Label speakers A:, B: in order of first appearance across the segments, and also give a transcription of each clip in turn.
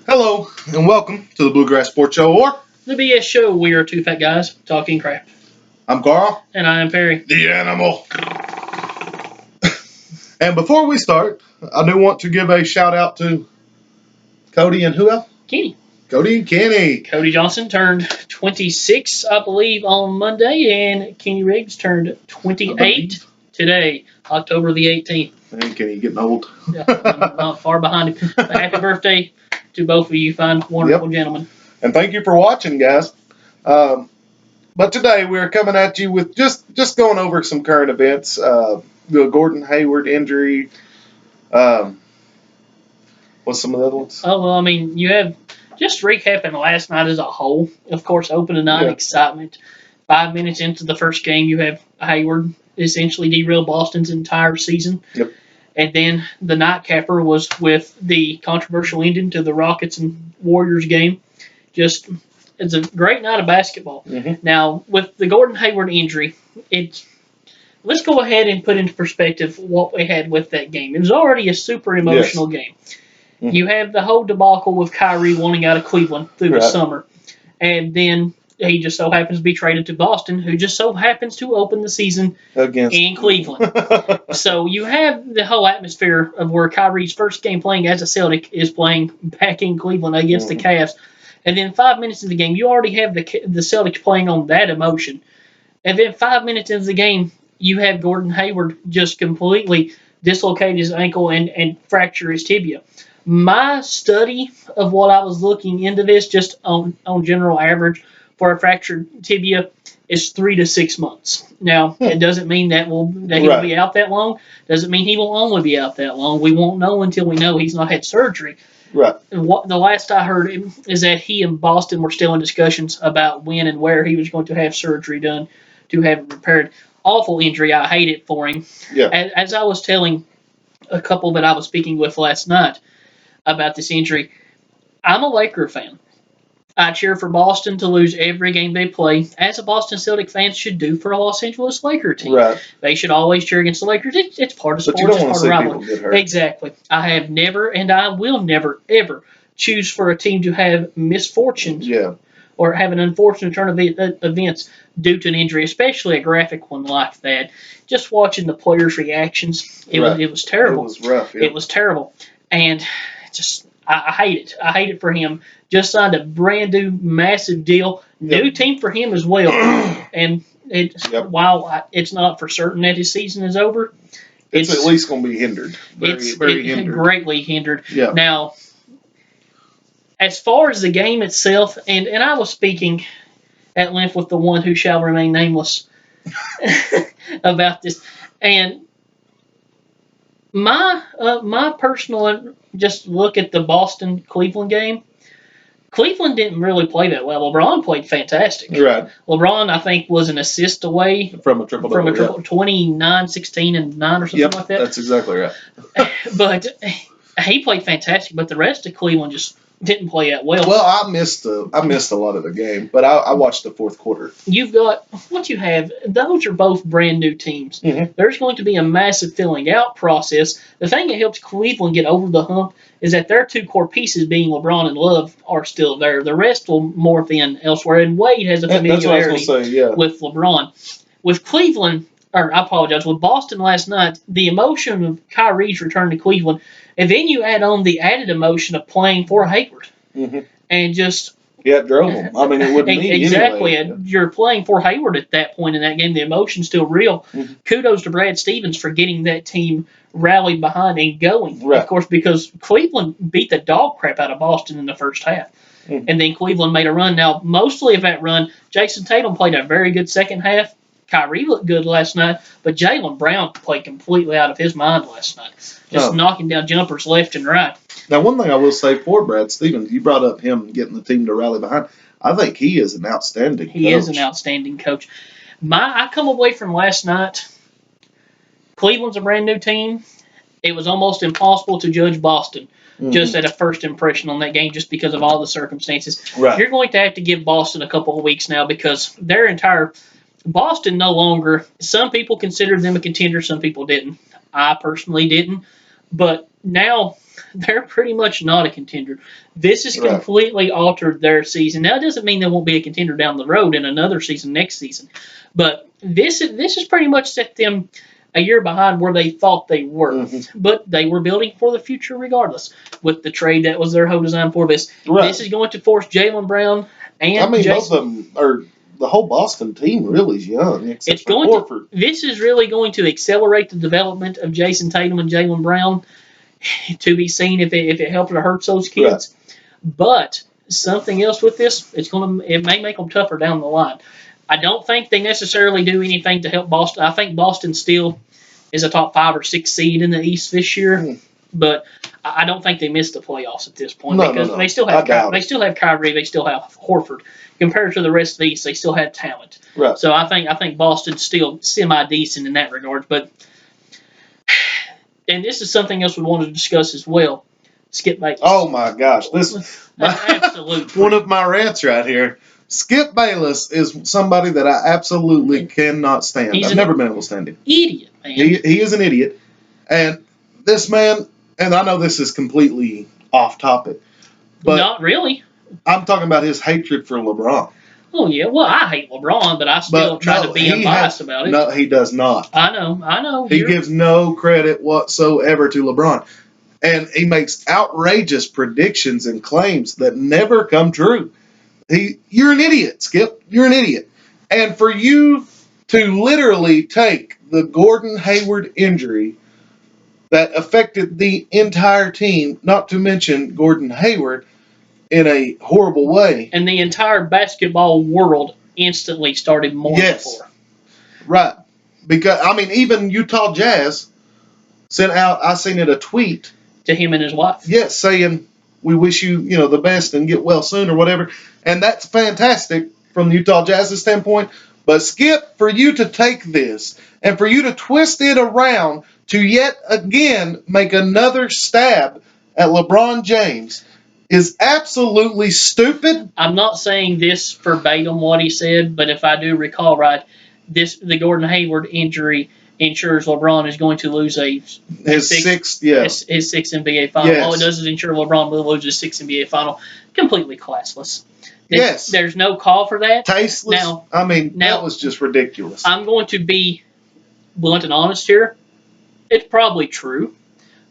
A: Hello, and welcome to the Bluegrass Sports Show, or
B: The BS Show. We are two fat guys talking crap.
A: I'm Carl,
B: And I am Perry.
A: the animal. And before we start, I do want to give a shout out to Cody and who else?
B: Kenny.
A: Cody and Kenny.
B: Cody Johnson turned 26, I believe, on Monday, and Kenny Riggs turned 28 today, October the 18th.
A: Hey, Kenny, getting old.
B: Yeah, I'm not far behind him. Happy birthday to both of you fine, wonderful gentlemen.
A: And thank you for watching, guys. But today we're coming at you with just going over some current events. The Gordan Hayward injury. What's some of the other ones?
B: Oh, well, I mean, you have just recapping last night as a whole. Of course, opening night excitement. 5 minutes into the first game, you have Hayward essentially derailed Boston's entire season.
A: Yep.
B: And then the nightcapper was with the controversial ending to the Rockets and Warriors game. It's a great night of basketball.
A: Mm-hmm.
B: Now, with the Gordan Hayward injury, let's go ahead and put into perspective what we had with that game. It was already a super emotional game. Mm-hmm. You have the whole debacle with Kyrie wanting out of Cleveland through the summer. And then he just so happens to be traded to Boston, who just so happens to open the season in Cleveland. So you have the whole atmosphere of where Kyrie's first game playing as a Celtic is playing back in Cleveland against the Cavs. And then 5 minutes into the game, you already have the Celtics playing on that emotion. And then 5 minutes into the game, you have Gordan Hayward just completely dislocate his ankle and fracture his tibia. My study of what I was looking into this, just on general average, for a fractured tibia is 3 to 6 months. Now, it doesn't mean that he'll be out that long. Doesn't mean he will only be out that long. We won't know until we know he's not had surgery.
A: Right.
B: What the last I heard is that he and Boston were still in discussions about when and where he was going to have surgery done to have it repaired. Awful injury. I hate it for him.
A: Yeah.
B: As I was telling a couple that I was speaking with last night about this injury, I'm a Laker fan. I cheer for Boston to lose every game they play, as a Boston Celtic fan should do for a Los Angeles Laker team.
A: Right.
B: They should always cheer against the Lakers. It's part of sports.
A: But you don't
B: want to
A: see people get hurt.
B: Exactly. I have never, and I will never, ever choose for a team to have misfortunes or have an unfortunate turn of events due to an injury, especially a graphic one like that. Just watching the players' reactions, it was terrible.
A: It was rough. Yeah.
B: It was terrible. And just... I hate it. I hate it for him. Just signed a brand new massive deal. New team for him as well. And while it's not for certain that his season is over,
A: it's at least going to be hindered. Very hindered.
B: Greatly hindered.
A: Yeah.
B: Now, as far as the game itself, and I was speaking at length with the one who shall remain nameless about this, and my personal just look at the Boston-Cleveland game. Cleveland didn't really play that well. LeBron played fantastic.
A: Right.
B: LeBron, I think, was an assist away
A: from a triple-double.
B: 29, 16, and 9 or something like that.
A: That's exactly right.
B: But he played fantastic, but the rest of Cleveland just didn't play that well.
A: Well, I missed a lot of the game, but I watched the fourth quarter.
B: You've got what you have. Those are both brand new teams. Mm-hmm. There's going to be a massive filling out process. The thing that helps Cleveland get over the hump is that their two core pieces, being LeBron and Love, are still there. The rest will morph in elsewhere, and Wade has a familiarity with LeBron. With Cleveland, or I apologize, with Boston last night, the emotion of Kyrie's return to Cleveland. And then you add on the added emotion of playing for Hayward. Mm-hmm. And just...
A: Yeah, it drove him. I mean, it wouldn't be
B: exactly.
A: Anyway.
B: And you're playing for Hayward at that point in that game. The emotion's still real. Mm-hmm. Kudos to Brad Stevens for getting that team rallied behind and going. Right. Of course, because Cleveland beat the dog crap out of Boston in the first half. Mm-hmm. And then Cleveland made a run. Now, mostly of that run, Jason Tatum played a very good second half. Kyrie looked good last night, but Jaylen Brown played completely out of his mind last night. Just knocking down jumpers left and right.
A: Now, one thing I will say for Brad Stevens, you brought up him getting the team to rally behind. I think he is an outstanding coach.
B: He is an outstanding coach. I come away from last night, Cleveland's a brand new team. It was almost impossible to judge Boston just at a first impression on that game just because of all the circumstances.
A: Right.
B: You're going to have to give Boston a couple of weeks now because their entire... Boston no longer, some people considered them a contender, some people didn't. I personally didn't. But now they're pretty much not a contender. This has
A: Right.
B: completely altered their season. Now, it doesn't mean they won't be a contender down the road in another season next season, but this has pretty much set them a year behind where they thought they were.
A: Mm-hmm.
B: But they were building for the future regardless. With the trade, that was their whole design for this.
A: Right.
B: This is going to force Jaylen Brown and
A: both
B: Jason.
A: of them are. The whole Boston team really is young, except
B: It's
A: for
B: going
A: Horford.
B: This is really going to accelerate the development of Jason Tatum and Jaylen Brown. To be seen if it helps or hurts those kids. Right. But something else with this, it may make them tougher down the line. I don't think they necessarily do anything to help Boston. I think Boston still is a top 5 or 6 seed in the East this year, but I don't think they missed the playoffs at this point because they still have Kyrie, they still have Horford. Compared to the rest of the East, they still have talent.
A: Right.
B: So I think Boston's still semi decent in that regard, but. And this is something else we wanted to discuss as well. Skip Bayless.
A: Oh my gosh,
B: absolute
A: one of my rants right here. Skip Bayless is somebody that I absolutely cannot stand. I've never been able to stand him.
B: Idiot, man.
A: He is an idiot, and this man. And I know this is completely off topic, but
B: not really.
A: I'm talking about his hatred for LeBron.
B: Oh, yeah. Well, I hate LeBron, but I still try to be unbiased about it.
A: No, he does not.
B: I know.
A: He gives no credit whatsoever to LeBron. And he makes outrageous predictions and claims that never come true. You're an idiot, Skip. You're an idiot. And for you to literally take the Gordan Hayward injury that affected the entire team, not to mention Gordan Hayward, in a horrible way.
B: And the entire basketball world instantly started mourning for.
A: Right. Because, even Utah Jazz sent out, I seen it, a tweet.
B: To him and his wife.
A: Yes, saying, we wish you, the best and get well soon or whatever. And that's fantastic from the Utah Jazz's standpoint. But, Skip, for you to take this and for you to twist it around to yet again make another stab at LeBron James is absolutely stupid.
B: I'm not saying this verbatim what he said, but if I do recall right, the Gordan Hayward injury ensures LeBron is going to lose his sixth NBA final.
A: Yes.
B: All it does is ensure LeBron will lose his 6th NBA final. Completely classless.
A: Yes.
B: There's no call for that.
A: Tasteless.
B: Now,
A: that was just ridiculous.
B: I'm going to be blunt and honest here. It's probably true.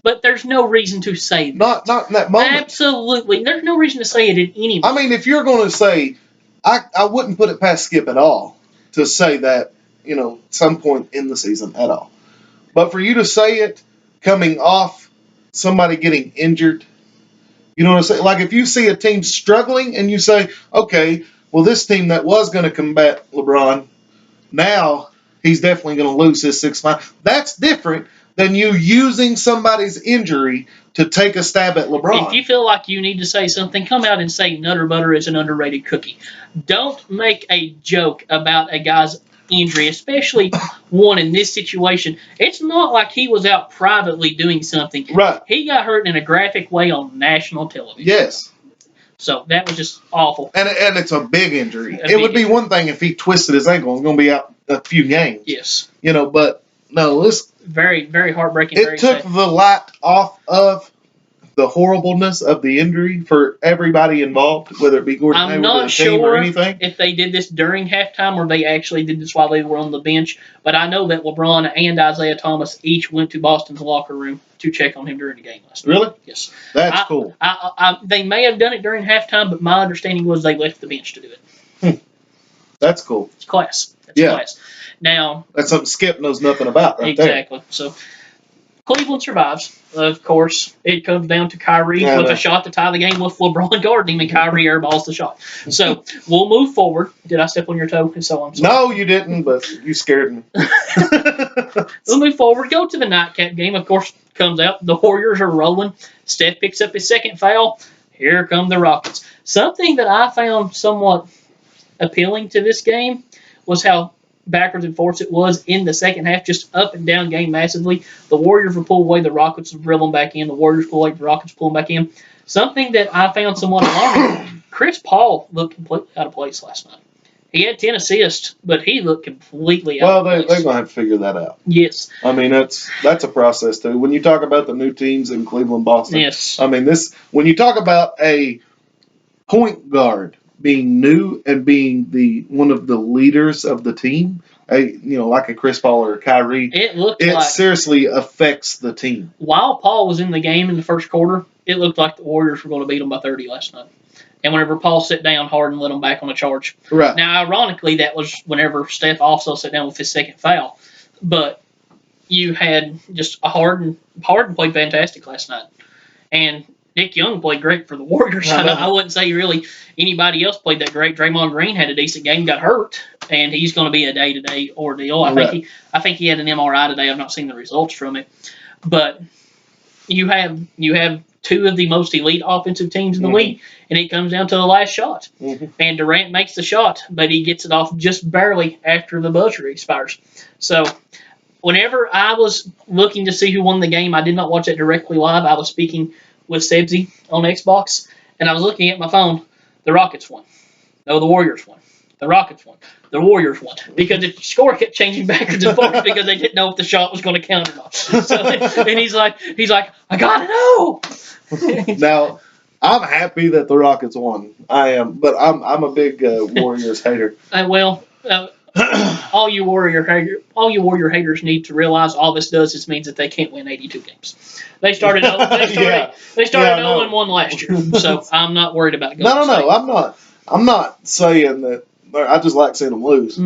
B: But there's no reason to say that.
A: Not in that moment.
B: Absolutely. There's no reason to say it in any moment.
A: If you're going to say, I wouldn't put it past Skip at all to say that, some point in the season at all. But for you to say it coming off somebody getting injured, you know what I'm saying? Like if you see a team struggling and you say, okay, well, this team that was going to combat LeBron, now he's definitely going to lose his 6th final. That's different than you using somebody's injury to take a stab at LeBron.
B: If you feel like you need to say something, come out and say Nutter Butter is an underrated cookie. Don't make a joke about a guy's injury, especially one in this situation. It's not like he was out privately doing something.
A: Right.
B: He got hurt in a graphic way on national television.
A: Yes.
B: So that was just awful.
A: And it's a big injury. It would be one thing if he twisted his ankle. He's going to be out a few games.
B: Yes.
A: But no, this
B: very, very heartbreaking.
A: It took the light off of the horribleness of the injury for everybody involved, whether it be Gordan Hayward or the team or anything.
B: If they did this during halftime or they actually did this while they were on the bench. But I know that LeBron and Isaiah Thomas each went to Boston's locker room to check on him during the game last night.
A: Really?
B: Yes.
A: That's cool.
B: They may have done it during halftime, but my understanding was they left the bench to do it.
A: That's cool.
B: It's class. Class. Now,
A: that's something Skip knows nothing about right
B: exactly.
A: there.
B: So Cleveland survives. Of course, it comes down to Kyrie with a shot to tie the game with LeBron guarding him, and Kyrie airballs the shot. So we'll move forward. Did I step on your toe? And so I'm sorry.
A: No, you didn't, but you scared me.
B: We'll move forward. Go to the nightcap game. Of course, comes out. The Warriors are rolling. Steph picks up his 2nd foul. Here come the Rockets. Something that I found somewhat appealing to this game was how backwards and forwards it was in the second half, just up and down game massively. The Warriors would pull away, the Rockets would drill them back in, the Warriors pull away, the Rockets pull them back in. Something that I found somewhat alarming, Chris Paul looked completely out of place last night. He had 10 assists, but he looked completely
A: Well,
B: out of
A: they're
B: place.
A: going to have to figure that out.
B: Yes.
A: I mean, that's a process, too. When you talk about the new teams in Cleveland, Boston,
B: Yes.
A: I mean, when you talk about a point guard being new and being one of the leaders of the team, like a Chris Paul or a Kyrie, it seriously affects the team.
B: While Paul was in the game in the first quarter, it looked like the Warriors were going to beat them by 30 last night. And whenever Paul sat down, Harden let him back on a charge.
A: Right.
B: Now, ironically, that was whenever Steph also sat down with his second foul. But you had just a Harden played fantastic last night. And Nick Young played great for the Warriors. I wouldn't say really anybody else played that great. Draymond Green had a decent game, got hurt, and he's going to be a day-to-day ordeal. I think he had an MRI today. I've not seen the results from it. But you have two of the most elite offensive teams in the league, and it comes down to the last shot. And Durant makes the shot, but he gets it off just barely after the buzzer expires. So whenever I was looking to see who won the game, I did not watch it directly live. I was speaking with Sebsy on Xbox, and I was looking at my phone. The Rockets won. No, the Warriors won. The Rockets won. The Warriors won. Because the score kept changing backwards and forwards because they didn't know if the shot was going to count or not. So, and he's like, I gotta know.
A: Now, I'm happy that the Rockets won. I am, but I'm a big Warriors hater.
B: All you Warrior haters need to realize all this does is means that they can't win 82 games. They started 0-1 last year, so I'm not worried about going.
A: No, I'm not saying that. I just like seeing them lose.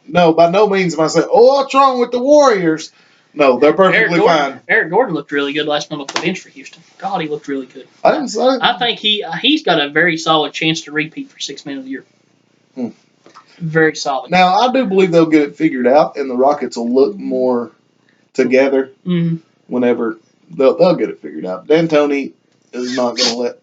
A: No, by no means am I saying, what's wrong with the Warriors? No, they're perfectly fine.
B: Eric Gordon looked really good last night off the bench for Houston. God, he looked really good. I think he's got a very solid chance to repeat for 6 Man of the Year. Very solid.
A: Now, I do believe they'll get it figured out, and the Rockets will look more together whenever they'll get it figured out. D'Antoni is not going to let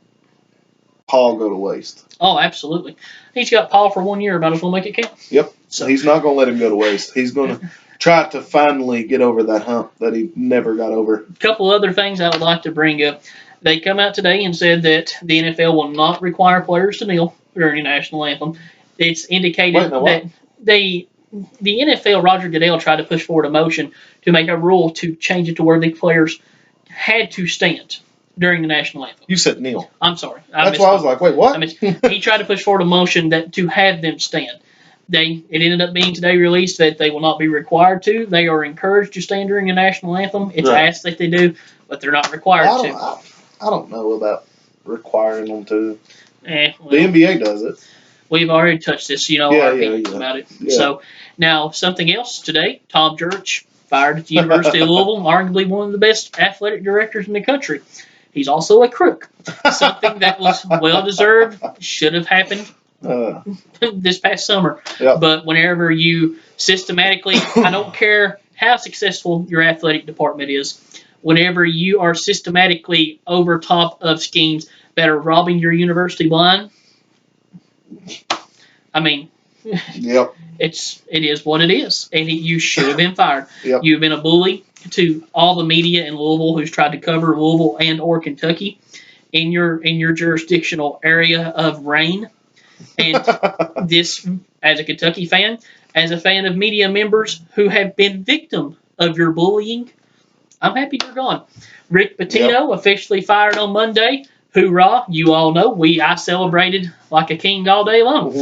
A: Paul go to waste.
B: Oh, absolutely. He's got Paul for 1 year. Might as well make it count.
A: Yep. So he's not going to let him go to waste. He's going to try to finally get over that hump that he never got over.
B: A couple other things I would like to bring up. They come out today and said that the NFL will not require players to kneel during the national anthem. It's indicated that the NFL, Roger Goodell, tried to push forward a motion to make a rule to change it to where the players had to stand during the national anthem.
A: You said kneel.
B: I'm sorry.
A: That's why I was like, wait, what?
B: He tried to push forward a motion to have them stand. It ended up being today released that they will not be required to. They are encouraged to stand during the national anthem. It's asked that they do, but they're not required to.
A: I don't know about requiring them to.
B: The
A: NBA does it.
B: We've already touched this, our opinions about it.
A: Yeah.
B: So, now, something else today. Tom Jurich, fired at the University of Louisville, arguably one of the best athletic directors in the country. He's also a crook. Something that was well-deserved, should have happened this past summer.
A: Yep.
B: But whenever you systematically, I don't care how successful your athletic department is, whenever you are systematically over top of schemes that are robbing your university blind, I mean,
A: yep.
B: It is what it is, and you should have been fired.
A: Yep.
B: You've been a bully to all the media in Louisville who's tried to cover Louisville and or Kentucky in your jurisdictional area of reign. And this, as a Kentucky fan, as a fan of media members who have been victim of your bullying, I'm happy you're gone. Rick Pitino officially fired on Monday. Hoorah! You all know I celebrated like a king all day long.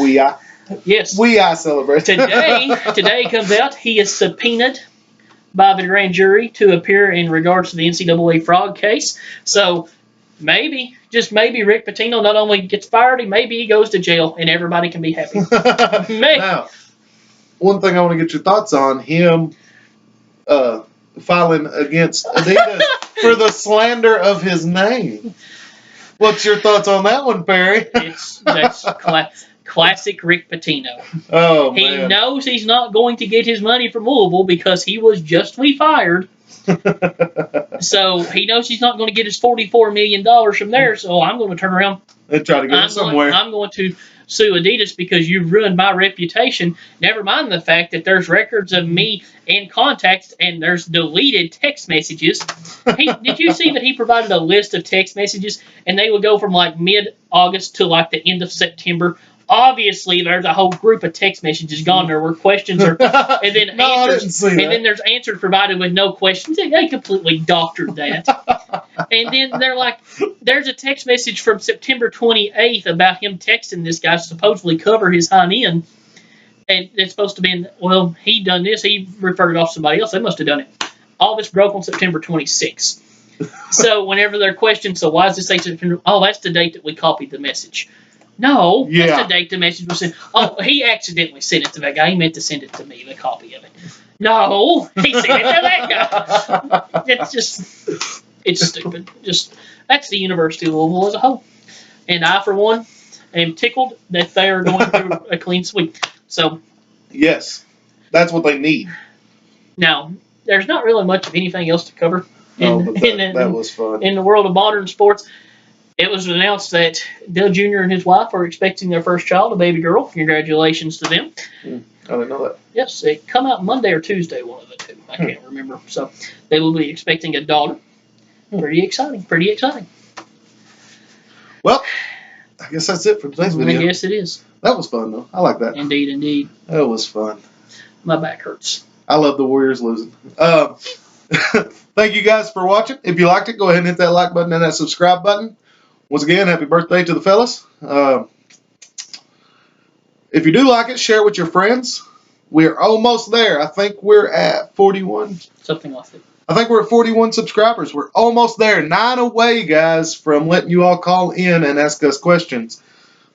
B: Yes.
A: I celebrate.
B: Today comes out he is subpoenaed by the grand jury to appear in regards to the NCAA fraud case. So maybe, just maybe, Rick Pitino not only gets fired, maybe he goes to jail and everybody can be happy. Maybe.
A: Now, one thing I want to get your thoughts on, him filing against Adidas for the slander of his name. What's your thoughts on that one, Perry?
B: That's classic Rick Pitino.
A: Oh, man.
B: He knows he's not going to get his money from Louisville because he was justly fired. So he knows he's not going to get his $44 million from there. So I'm going to turn around
A: and try to get it somewhere.
B: I'm going to sue Adidas because you've ruined my reputation. Never mind the fact that there's records of me in contacts and there's deleted text messages. Did you see that he provided a list of text messages and they would go from like mid-August to like the end of September obviously there's a whole group of text messages gone there where questions are, and then
A: No, I didn't
B: answers,
A: see
B: and
A: that.
B: then there's answers provided with no questions. They completely doctored that. And then they're like, there's a text message from September 28th about him texting this guy to supposedly cover his hind end. And it's supposed to be, well, he done this. He referred it off to somebody else. They must have done it. All this broke on September 26th. So whenever they're questioned, so why does this say September? Oh, that's the date that we copied the message. No, that's the date the message was sent. Oh, he accidentally sent it to that guy. He meant to send it to me, the copy of it. No, he sent it to that guy. It's stupid. That's the University of Louisville as a whole. And I, for one, am tickled that they are going through a clean sweep. So,
A: yes, that's what they need.
B: Now, there's not really much of anything else to cover
A: That was fun.
B: In the world of modern sports. It was announced that Dale Jr. and his wife are expecting their first child, a baby girl. Congratulations to them.
A: I didn't know that.
B: Yes, it come out Monday or Tuesday, one of the two. I can't remember. So they will be expecting a daughter. Pretty exciting. Well,
A: I guess that's it for today's video.
B: I guess it is.
A: That was fun, though. I like that.
B: Indeed.
A: That was fun.
B: My back hurts.
A: I love the Warriors losing. Thank you guys for watching. If you liked it, go ahead and hit that like button and that subscribe button. Once again, happy birthday to the fellas. If you do like it, share it with your friends. We're almost there. I think we're at 41.
B: Something like that.
A: I think we're at 41 subscribers. We're almost there. 9 away, guys, from letting you all call in and ask us questions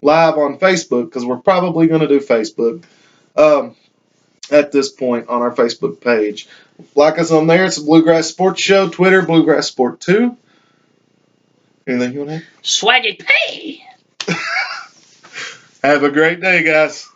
A: live on Facebook, because we're probably going to do Facebook at this point on our Facebook page. Like us on there. It's the Bluegrass Sports Show. Twitter, Bluegrass Sport 2. Anything you want to add?
B: Swaggy P!
A: Have a great day, guys.